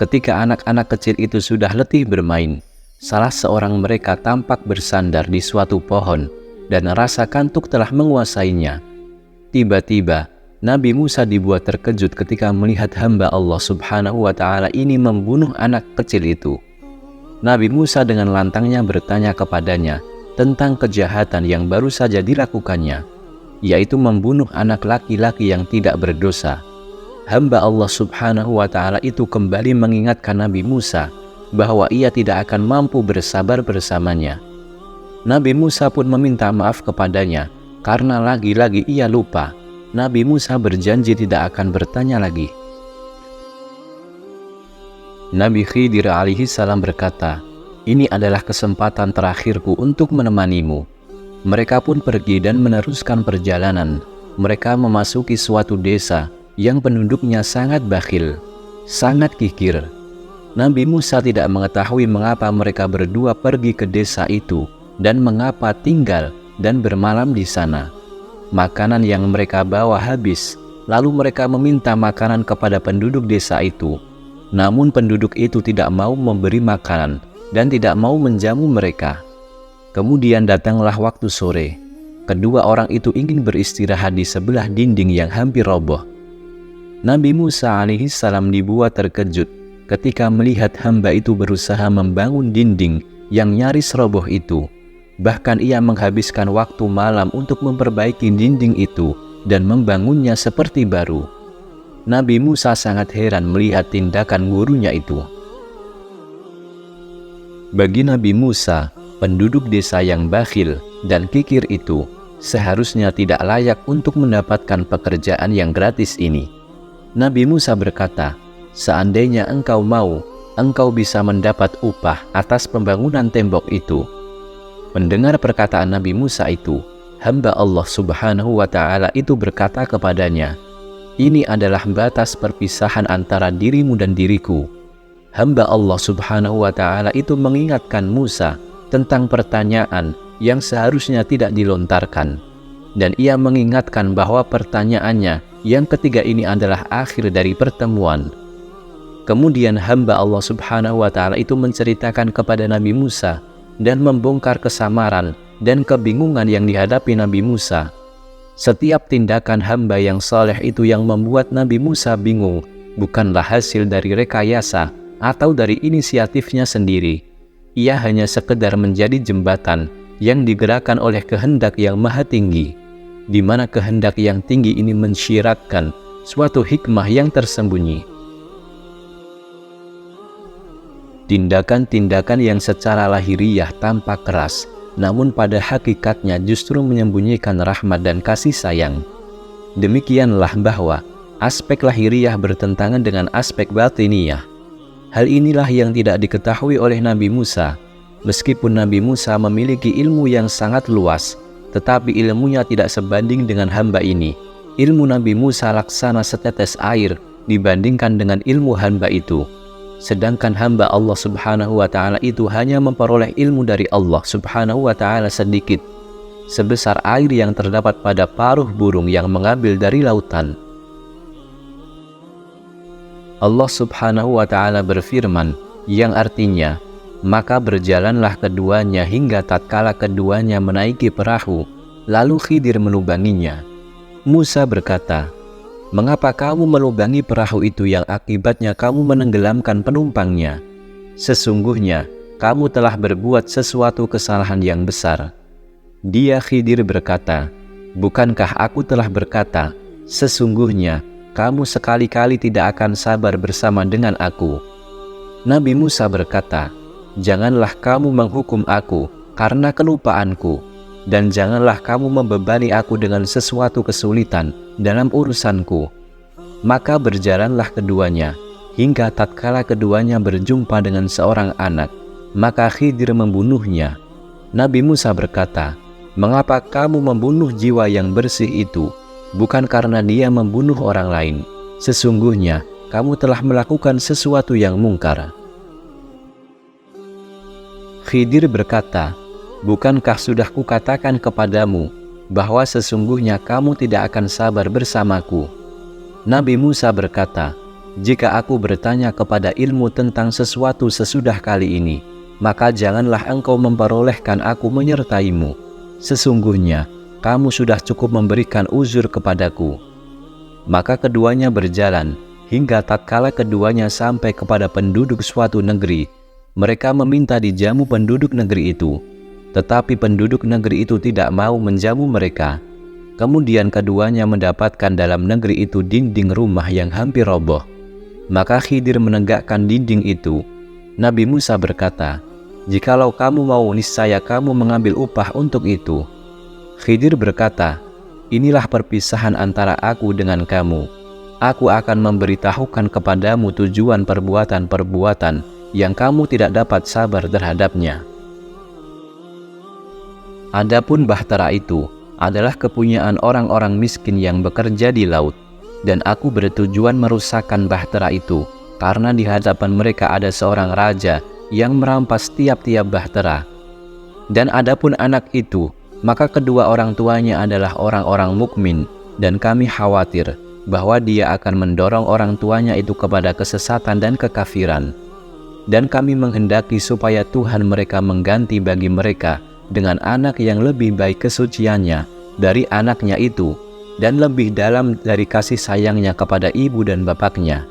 Ketika anak-anak kecil itu sudah letih bermain, salah seorang mereka tampak bersandar di suatu pohon, dan rasa kantuk telah menguasainya. Tiba-tiba, Nabi Musa dibuat terkejut ketika melihat hamba Allah Subhanahu wa Ta'ala ini membunuh anak kecil itu. Nabi Musa dengan lantangnya bertanya kepadanya tentang kejahatan yang baru saja dilakukannya, yaitu membunuh anak laki-laki yang tidak berdosa. Hamba Allah Subhanahu wa Ta'ala itu kembali mengingatkan Nabi Musa bahwa ia tidak akan mampu bersabar bersamanya. Nabi Musa pun meminta maaf kepadanya karena lagi-lagi ia lupa. Nabi Musa berjanji tidak akan bertanya lagi. Nabi Khidir alaihi salam berkata, "Ini adalah kesempatan terakhirku untuk menemanimu." Mereka pun pergi dan meneruskan perjalanan. Mereka memasuki suatu desa yang penduduknya sangat bakhil, sangat kikir. Nabi Musa tidak mengetahui mengapa mereka berdua pergi ke desa itu dan mengapa tinggal dan bermalam di sana. Makanan yang mereka bawa habis, lalu mereka meminta makanan kepada penduduk desa itu. Namun penduduk itu tidak mau memberi makanan dan tidak mau menjamu mereka. Kemudian datanglah waktu sore. Kedua orang itu ingin beristirahat di sebelah dinding yang hampir roboh. Nabi Musa alaihi salam dibuat terkejut ketika melihat hamba itu berusaha membangun dinding yang nyaris roboh itu. Bahkan ia menghabiskan waktu malam untuk memperbaiki dinding itu dan membangunnya seperti baru. Nabi Musa sangat heran melihat tindakan gurunya itu. Bagi Nabi Musa, penduduk desa yang bakhil dan kikir itu seharusnya tidak layak untuk mendapatkan pekerjaan yang gratis ini. Nabi Musa berkata, "Seandainya engkau mau, engkau bisa mendapat upah atas pembangunan tembok itu." Mendengar perkataan Nabi Musa itu, hamba Allah Subhanahu wa Ta'ala itu berkata kepadanya, "Ini adalah batas perpisahan antara dirimu dan diriku." Hamba Allah Subhanahu wa Ta'ala itu mengingatkan Musa tentang pertanyaan yang seharusnya tidak dilontarkan, dan ia mengingatkan bahwa pertanyaannya yang ketiga ini adalah akhir dari pertemuan. Kemudian hamba Allah Subhanahu wa Ta'ala itu menceritakan kepada Nabi Musa dan membongkar kesamaran dan kebingungan yang dihadapi Nabi Musa. Setiap tindakan hamba yang saleh itu yang membuat Nabi Musa bingung bukanlah hasil dari rekayasa atau dari inisiatifnya sendiri. Ia hanya sekedar menjadi jembatan yang digerakkan oleh kehendak yang maha tinggi, di mana kehendak yang tinggi ini mensyiratkan suatu hikmah yang tersembunyi. Tindakan-tindakan yang secara lahiriah tampak keras, namun pada hakikatnya justru menyembunyikan rahmat dan kasih sayang. Demikianlah bahwa aspek lahiriah bertentangan dengan aspek batiniah. Hal inilah yang tidak diketahui oleh Nabi Musa. Meskipun Nabi Musa memiliki ilmu yang sangat luas, tetapi ilmunya tidak sebanding dengan hamba ini. Ilmu Nabi Musa laksana setetes air dibandingkan dengan ilmu hamba itu. Sedangkan hamba Allah Subhanahu wa Ta'ala itu hanya memperoleh ilmu dari Allah Subhanahu wa Ta'ala sedikit, sebesar air yang terdapat pada paruh burung yang mengambil dari lautan. Allah Subhanahu wa Ta'ala berfirman, yang artinya, maka berjalanlah keduanya hingga tatkala keduanya menaiki perahu, lalu Khidir melubanginya. Musa berkata, "Mengapa kamu melubangi perahu itu yang akibatnya kamu menenggelamkan penumpangnya? Sesungguhnya kamu telah berbuat sesuatu kesalahan yang besar." Dia Khidir berkata, "Bukankah aku telah berkata, sesungguhnya kamu sekali-kali tidak akan sabar bersama dengan aku?" Nabi Musa berkata, "Janganlah kamu menghukum aku karena kelupaanku, dan janganlah kamu membebani aku dengan sesuatu kesulitan dalam urusanku." Maka berjalanlah keduanya hingga tatkala keduanya berjumpa dengan seorang anak, maka Khidir membunuhnya. Nabi Musa berkata, "Mengapa kamu membunuh jiwa yang bersih itu? Bukan karena dia membunuh orang lain. Sesungguhnya kamu telah melakukan sesuatu yang mungkar." Khidir berkata, "Bukankah sudah kukatakan kepadamu bahwa sesungguhnya kamu tidak akan sabar bersamaku?" Nabi Musa berkata, "Jika aku bertanya kepada ilmu tentang sesuatu sesudah kali ini, maka janganlah engkau memperolehkan aku menyertaimu. Sesungguhnya kamu sudah cukup memberikan uzur kepadaku." Maka keduanya berjalan, hingga tatkala keduanya sampai kepada penduduk suatu negeri, mereka meminta dijamu penduduk negeri itu. Tetapi penduduk negeri itu tidak mau menjamu mereka. Kemudian keduanya mendapatkan dalam negeri itu dinding rumah yang hampir roboh. Maka Khidir menegakkan dinding itu. Nabi Musa berkata, "Jikalau kamu mau, niscaya kamu mengambil upah untuk itu." Khidir berkata, "Inilah perpisahan antara aku dengan kamu. Aku akan memberitahukan kepadamu tujuan perbuatan-perbuatan yang kamu tidak dapat sabar terhadapnya." Adapun bahtera itu adalah kepunyaan orang-orang miskin yang bekerja di laut, dan aku bertujuan merusakkan bahtera itu karena di hadapan mereka ada seorang raja yang merampas tiap-tiap bahtera. Dan adapun anak itu, maka kedua orang tuanya adalah orang-orang mukmin, dan kami khawatir bahwa dia akan mendorong orang tuanya itu kepada kesesatan dan kekafiran. Dan kami menghendaki supaya Tuhan mereka mengganti bagi mereka dengan anak yang lebih baik kesuciannya dari anaknya itu, dan lebih dalam dari kasih sayangnya kepada ibu dan bapaknya.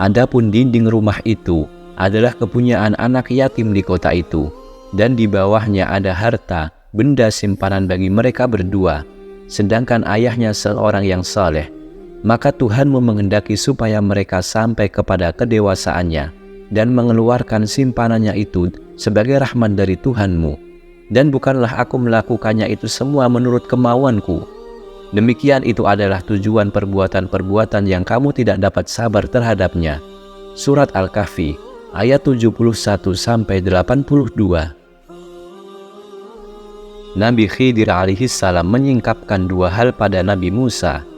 Adapun dinding rumah itu adalah kepunyaan anak yatim di kota itu, dan di bawahnya ada harta, benda simpanan bagi mereka berdua, sedangkan ayahnya seorang yang saleh. Maka Tuhanmu menghendaki supaya mereka sampai kepada kedewasaannya, dan mengeluarkan simpanannya itu sebagai rahmat dari Tuhanmu. Dan bukanlah aku melakukannya itu semua menurut kemauanku. Demikian itu adalah tujuan perbuatan-perbuatan yang kamu tidak dapat sabar terhadapnya. Surat Al-Kahfi ayat 71-82. Nabi Khidir alaihissalam menyingkapkan dua hal pada Nabi Musa.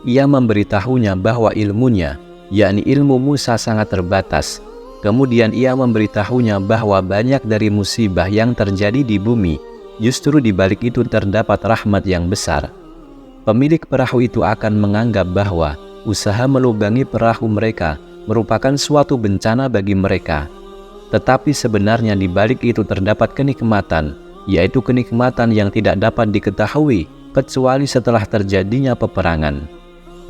Ia memberitahunya bahwa ilmunya, yakni ilmu Musa, sangat terbatas. Kemudian ia memberitahunya bahwa banyak dari musibah yang terjadi di bumi, justru di balik itu terdapat rahmat yang besar. Pemilik perahu itu akan menganggap bahwa usaha melubangi perahu mereka merupakan suatu bencana bagi mereka. Tetapi sebenarnya di balik itu terdapat kenikmatan, yaitu kenikmatan yang tidak dapat diketahui kecuali setelah terjadinya peperangan,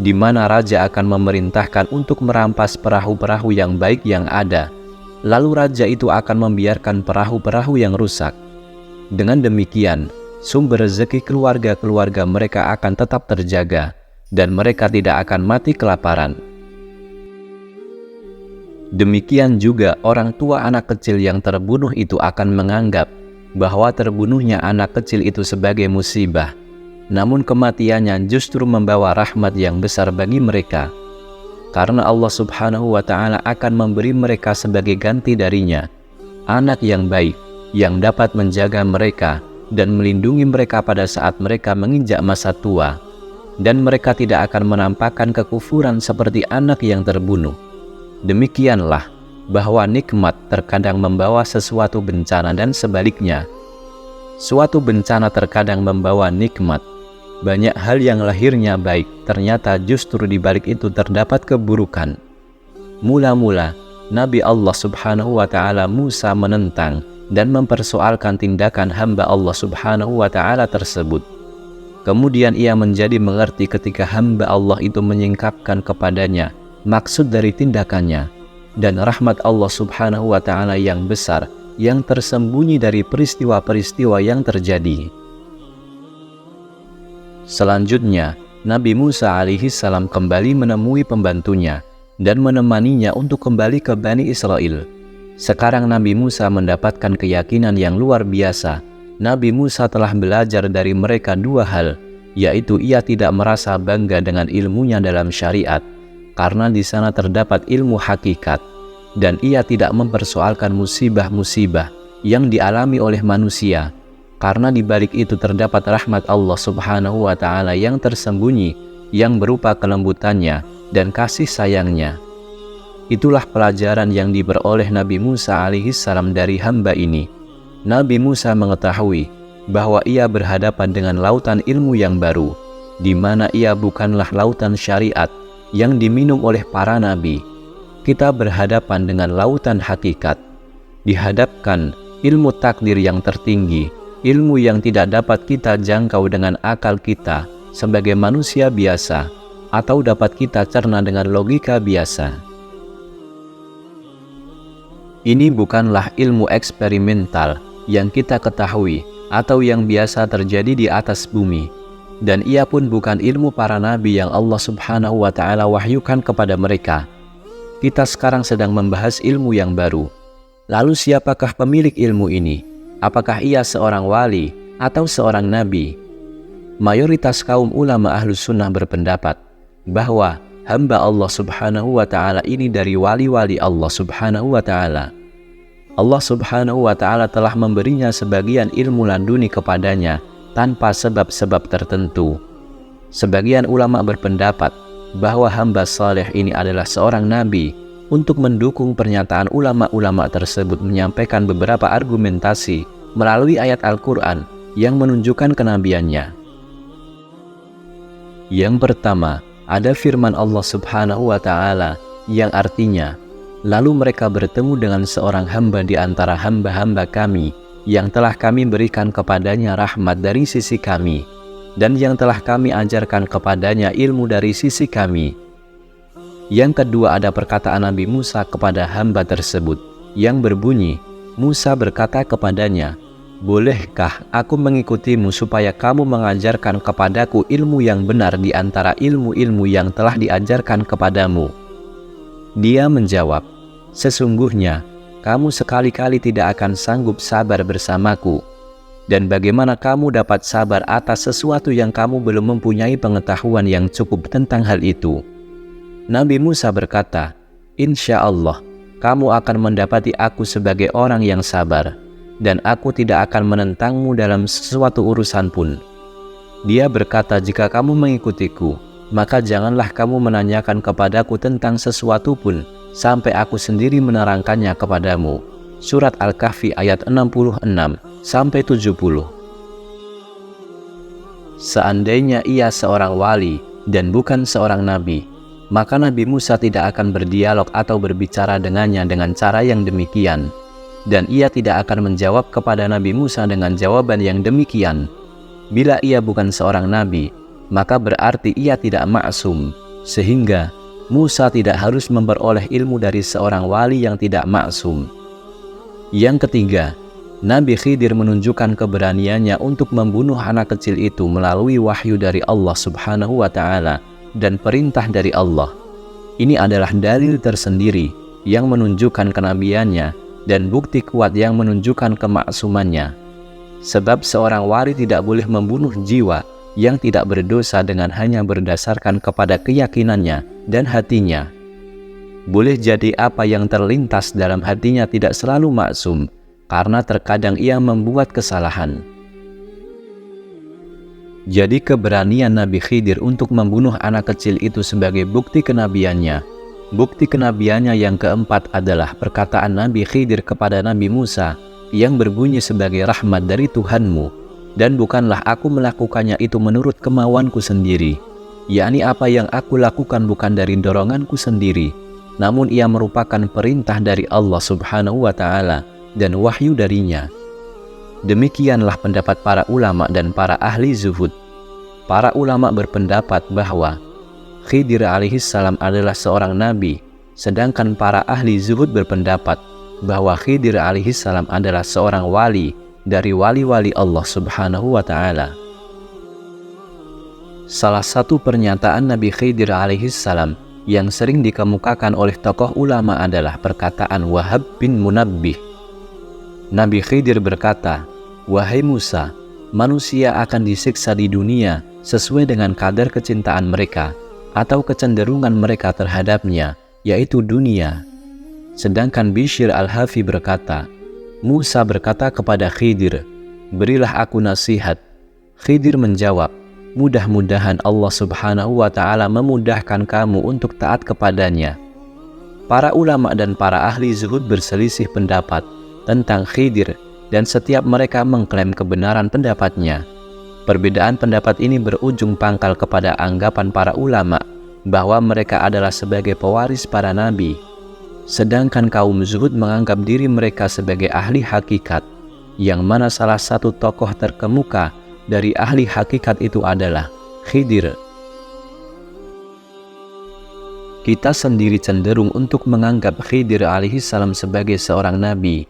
di mana raja akan memerintahkan untuk merampas perahu-perahu yang baik yang ada. Lalu raja itu akan membiarkan perahu-perahu yang rusak. Dengan demikian, sumber rezeki keluarga-keluarga mereka akan tetap terjaga, dan mereka tidak akan mati kelaparan. Demikian juga orang tua anak kecil yang terbunuh itu akan menganggap bahwa terbunuhnya anak kecil itu sebagai musibah. Namun kematiannya justru membawa rahmat yang besar bagi mereka, karena Allah Subhanahu wa Ta'ala akan memberi mereka sebagai ganti darinya anak yang baik, yang dapat menjaga mereka dan melindungi mereka pada saat mereka menginjak masa tua, dan mereka tidak akan menampakkan kekufuran seperti anak yang terbunuh. Demikianlah bahwa nikmat terkadang membawa sesuatu bencana, dan sebaliknya, suatu bencana terkadang membawa nikmat. Banyak hal yang lahirnya baik, ternyata justru di balik itu terdapat keburukan. Mula-mula, Nabi Allah Subhanahu wa Ta'ala Musa menentang dan mempersoalkan tindakan hamba Allah Subhanahu wa Ta'ala tersebut. Kemudian ia menjadi mengerti ketika hamba Allah itu menyingkapkan kepadanya maksud dari tindakannya, dan rahmat Allah Subhanahu wa Ta'ala yang besar yang tersembunyi dari peristiwa-peristiwa yang terjadi. Selanjutnya, Nabi Musa alaihissalam kembali menemui pembantunya dan menemaninya untuk kembali ke Bani Israel. Sekarang Nabi Musa mendapatkan keyakinan yang luar biasa. Nabi Musa telah belajar dari mereka dua hal, yaitu ia tidak merasa bangga dengan ilmunya dalam syariat, karena di sana terdapat ilmu hakikat, dan ia tidak mempersoalkan musibah-musibah yang dialami oleh manusia, karena di balik itu terdapat rahmat Allah Subhanahu wa Ta'ala yang tersembunyi, yang berupa kelembutannya dan kasih sayangnya. Itulah pelajaran yang diperoleh Nabi Musa alaihissalam dari hamba ini. Nabi Musa mengetahui bahwa ia berhadapan dengan lautan ilmu yang baru, di mana ia bukanlah lautan syariat yang diminum oleh para nabi. Kita berhadapan dengan lautan hakikat, dihadapkan ilmu takdir yang tertinggi, ilmu yang tidak dapat kita jangkau dengan akal kita sebagai manusia biasa, atau dapat kita cerna dengan logika biasa. Ini bukanlah ilmu eksperimental yang kita ketahui atau yang biasa terjadi di atas bumi, dan ia pun bukan ilmu para nabi yang Allah Subhanahu wa Ta'ala wahyukan kepada mereka. Kita sekarang sedang membahas ilmu yang baru. Lalu siapakah pemilik ilmu ini? Apakah ia seorang wali atau seorang nabi? Mayoritas kaum ulama Ahlus Sunnah berpendapat bahwa hamba Allah Subhanahu wa Ta'ala ini dari wali-wali Allah Subhanahu wa Ta'ala. Allah Subhanahu wa Ta'ala telah memberinya sebagian ilmu laduni kepadanya tanpa sebab-sebab tertentu. Sebagian ulama berpendapat bahwa hamba saleh ini adalah seorang nabi. Untuk mendukung pernyataan ulama-ulama tersebut, menyampaikan beberapa argumentasi melalui ayat Al-Quran yang menunjukkan kenabiannya. Yang pertama, ada firman Allah Subhanahu wa Ta'ala yang artinya, lalu mereka bertemu dengan seorang hamba di antara hamba-hamba kami yang telah kami berikan kepadanya rahmat dari sisi kami, dan yang telah kami ajarkan kepadanya ilmu dari sisi kami. Yang kedua, ada perkataan Nabi Musa kepada hamba tersebut yang berbunyi, Musa berkata kepadanya, bolehkah aku mengikutimu supaya kamu mengajarkan kepadaku ilmu yang benar di antara ilmu-ilmu yang telah diajarkan kepadamu? Dia menjawab, sesungguhnya kamu sekali-kali tidak akan sanggup sabar bersamaku. Dan bagaimana kamu dapat sabar atas sesuatu yang kamu belum mempunyai pengetahuan yang cukup tentang hal itu? Nabi Musa berkata, insya Allah kamu akan mendapati aku sebagai orang yang sabar, dan aku tidak akan menentangmu dalam sesuatu urusan pun. Dia berkata, jika kamu mengikutiku, maka janganlah kamu menanyakan kepadaku tentang sesuatu pun, sampai aku sendiri menerangkannya kepadamu. Surat Al-Kahfi ayat 66-70. Seandainya ia seorang wali dan bukan seorang nabi, maka Nabi Musa tidak akan berdialog atau berbicara dengannya dengan cara yang demikian, dan ia tidak akan menjawab kepada Nabi Musa dengan jawaban yang demikian. Bila ia bukan seorang nabi, maka berarti ia tidak maksum, sehingga Musa tidak harus memperoleh ilmu dari seorang wali yang tidak maksum. Yang ketiga, Nabi Khidir menunjukkan keberaniannya untuk membunuh anak kecil itu melalui wahyu dari Allah Subhanahu wa Ta'ala dan perintah dari Allah. Ini adalah dalil tersendiri yang menunjukkan kenabiannya dan bukti kuat yang menunjukkan kemaksumannya. Sebab seorang wali tidak boleh membunuh jiwa yang tidak berdosa dengan hanya berdasarkan kepada keyakinannya dan hatinya. Boleh jadi apa yang terlintas dalam hatinya tidak selalu maksum, karena terkadang ia membuat kesalahan. Jadi keberanian Nabi Khidir untuk membunuh anak kecil itu sebagai bukti kenabiannya. Bukti kenabiannya yang keempat adalah perkataan Nabi Khidir kepada Nabi Musa yang berbunyi sebagai rahmat dari Tuhanmu, dan bukanlah aku melakukannya itu menurut kemauanku sendiri, yakni apa yang aku lakukan bukan dari doronganku sendiri, namun ia merupakan perintah dari Allah Subhanahu wa Ta'ala dan wahyu darinya. Demikianlah pendapat para ulama dan para ahli zuhud. Para ulama berpendapat bahwa Khidir alaihissalam adalah seorang nabi, sedangkan para ahli zuhud berpendapat bahwa Khidir alaihissalam adalah seorang wali dari wali-wali Allah Subhanahu wa Ta'ala. Salah satu pernyataan Nabi Khidir alaihissalam yang sering dikemukakan oleh tokoh ulama adalah perkataan Wahab bin Munabbih. Nabi Khidir berkata, wahai Musa, manusia akan disiksa di dunia sesuai dengan kadar kecintaan mereka atau kecenderungan mereka terhadapnya, yaitu dunia. Sedangkan Bishr al-Hafi berkata, Musa berkata kepada Khidir, berilah aku nasihat. Khidir menjawab, Mudah-mudahan Allah Subhanahu wa Ta'ala memudahkan kamu untuk taat kepadanya. Para ulama dan para ahli zuhud berselisih pendapat tentang Khidir, dan setiap mereka mengklaim kebenaran pendapatnya. Perbedaan pendapat ini berujung pangkal kepada anggapan para ulama bahwa mereka adalah sebagai pewaris para nabi, sedangkan kaum zuhud menganggap diri mereka sebagai ahli hakikat, yang mana salah satu tokoh terkemuka dari ahli hakikat itu adalah Khidir. Kita sendiri cenderung untuk menganggap Khidir alaihissalam sebagai seorang nabi,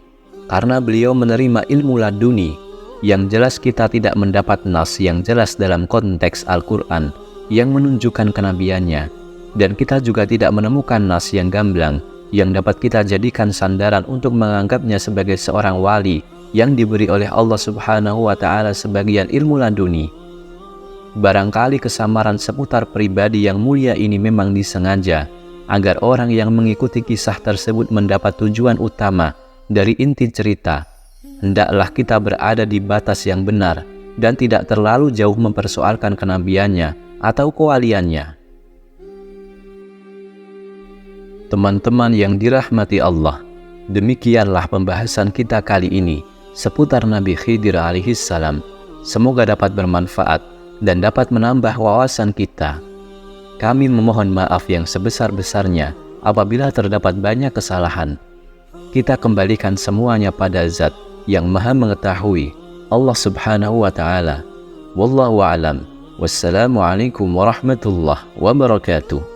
karena beliau menerima ilmu laduni, yang jelas kita tidak mendapat nas yang jelas dalam konteks Al-Quran yang menunjukkan kenabiannya, dan kita juga tidak menemukan nas yang gamblang yang dapat kita jadikan sandaran untuk menganggapnya sebagai seorang wali yang diberi oleh Allah Subhanahu wa Ta'ala sebagian ilmu laduni. Barangkali kesamaran seputar pribadi yang mulia ini memang disengaja agar orang yang mengikuti kisah tersebut mendapat tujuan utama dari inti cerita. Hendaklah kita berada di batas yang benar dan tidak terlalu jauh mempersoalkan kenabiannya atau kewaliannya. Teman-teman yang dirahmati Allah, demikianlah pembahasan kita kali ini seputar Nabi Khidir alaihissalam. Semoga dapat bermanfaat dan dapat menambah wawasan kita. Kami memohon maaf yang sebesar-besarnya apabila terdapat banyak kesalahan. Kita kembalikan semuanya pada Zat yang Maha Mengetahui, Allah Subhanahu wa Ta'ala. Wallahu a'lam. Wassalamualaikum warahmatullahi wabarakatuh.